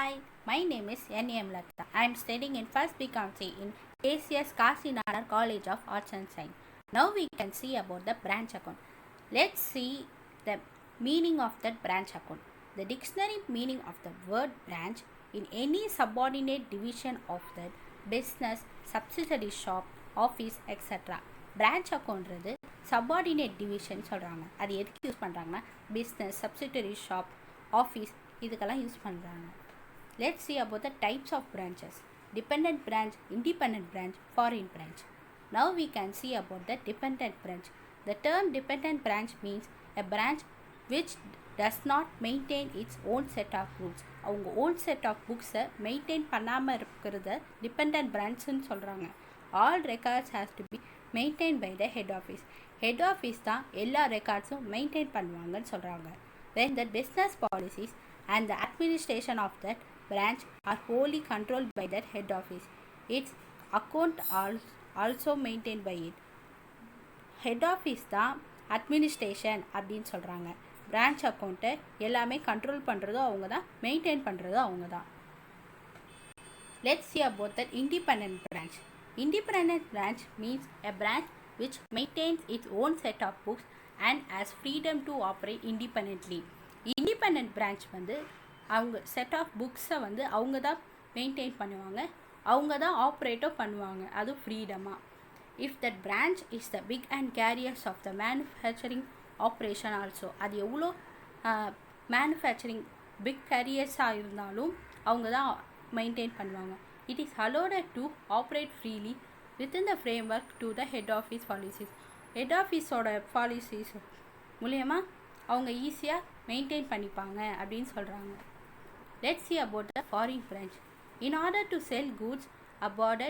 Hi, my name is N.M. Latha. I am studying in first BComC in ACS Kasinagar College of Arts and Science. Now we can see about the branch account. Let's see the meaning of that branch account. The dictionary meaning of the word branch in any subordinate division of the business, subsidiary shop, office, etc. branch account is subordinate division சொல்றாங்க. அது எதுக்கு use பண்றாங்கன்னா business, subsidiary shop, office இதுக்கெல்லாம் use பண்றாங்க. Let's see about the types of branches. Dependent branch, independent branch, foreign branch. Now we can see about the dependent branch. The term dependent branch means a branch which does not maintain its own set of rules. அவங்க own set of books maintain பண்ணாமல் இருக்கிறத dependent branchன்னு சொல்கிறாங்க. All records has to be maintained by the head office. Head office தான் எல்லா ரெக்கார்ட்ஸும் maintain பண்ணுவாங்கன்னு சொல்கிறாங்க. When the business policies and the administration of that branch are wholly controlled by that head office. Its account also maintained by it. Head office தான் administration அப்படின்னு சொல்கிறாங்க. Branch அக்கௌண்ட்டை எல்லாமே control பண்ணுறதும் அவங்க தான், மெயின்டைன் பண்ணுறதும் அவங்க தான். Let's see about that independent branch. Independent branch means a branch which maintains its own set of books and has freedom to operate independently. Independent branch வந்து அவங்க செட் ஆஃப் புக்ஸை வந்து அவங்க தான் மெயின்டைன் பண்ணுவாங்க, அவங்க தான் ஆப்ரேட்டும் பண்ணுவாங்க, அது ஃப்ரீடமாக. If that branch is the big and carriers of the manufacturing operation also, அது எவ்வளோ மேனுஃபேக்சரிங் பிக் கேரியர்ஸாக இருந்தாலும் அவங்க தான் மெயின்டைன் பண்ணுவாங்க. It is allotted to operate freely within the framework to the head office policies. Head ஆஃபீஸோட policies மூலயமா அவங்க ஈஸியாக மெயின்டைன் பண்ணிப்பாங்க அப்படின்னு சொல்கிறாங்க. Let's see about the foreign branch. In order to sell goods abroad,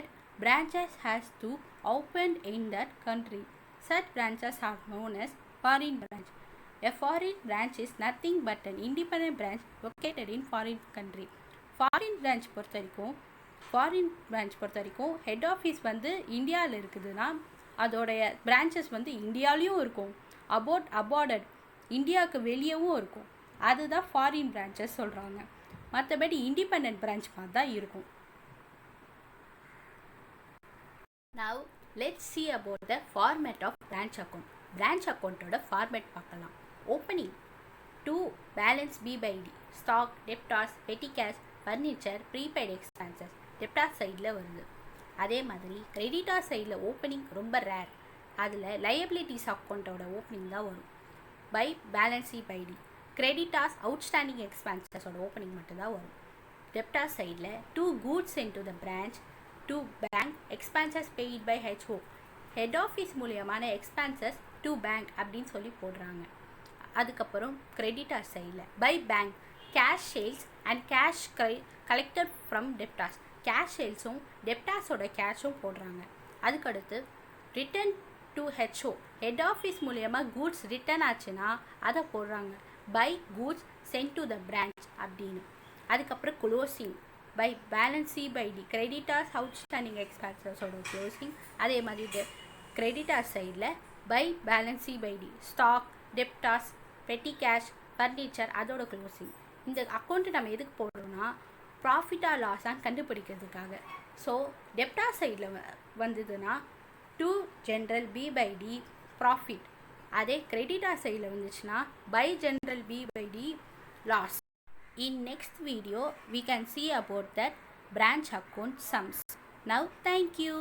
branches has to open in that country. Such branches are known as foreign branch. A foreign branch is nothing but an independent branch located in foreign country. Foreign branch பொறுத்த வரைக்கும் head office வந்து இந்தியாவில் இருக்குதுன்னா அதோடைய branches வந்து இந்தியாவிலையும் இருக்கும், அபார்டட் இந்தியாவுக்கு வெளியவும் இருக்கும். அதுதான் ஃபாரின் பிரான்ச்சஸ் சொல்கிறாங்க. மற்றபடி இண்டிபெண்ட் பிரான்ச் மாதிரி தான் இருக்கும். Now let's see about the format of branch account. Branch accountோட ஃபார்மேட் பார்க்கலாம். Opening 2 balance B by D, stock, debtors, petty cash, furniture, prepaid expenses debtor சைடில் வருது. அதே மாதிரி கிரெடிட்டார் சைடில் ஓப்பனிங் ரொம்ப ரேர், அதில் லையபிலிட்டிஸ் அக்கௌண்ட்டோட ஓப்பனிங் தான் வரும். By balance C by D, creditors outstanding எக்ஸ்பென்சஸோட ஓப்பனிங் மட்டும்தான் வரும். டெப்டார் சைடில் 2 goods into the branch, 2 bank expenses paid by HO, head office மூலியமான எக்ஸ்பென்சஸ் டு பேங்க் அப்படின்னு சொல்லி போடுறாங்க. அதுக்கப்புறம் கிரெடிட்டார் சைடில் by bank cash sales and cash collected from debtors, cash சேல்ஸும் டெப்டார்ஸோட கேஷும் போடுறாங்க. அதுக்கடுத்து return to HO, head office மூலியமாக கூட்ஸ் ரிட்டர்ன் ஆச்சுன்னா அதை போடுறாங்க. By goods sent to the branch அப்படின்னு. அதுக்கப்புறம் closing by balance C by D, creditors outstanding எக்ஸ்பென்சஸோட க்ளோசிங். அதே மாதிரி கிரெடிட்டார் சைடில் by balance C by D, stock, debtors, petty cash, furniture அதோட க்ளோசிங். இந்த அக்கௌண்ட்டு நம்ம எதுக்கு போடுறோம்னா ப்ராஃபிட்டாக லாஸான்னு கண்டுபிடிக்கிறதுக்காக. ஸோ டெப்டார் சைடில் வந்ததுன்னா 2 general B by D profit, அதே கிரெடிட்டார் சைடில் வந்துச்சுன்னா by general B by D loss. In next video we can see about that branch account sums. Now thank you.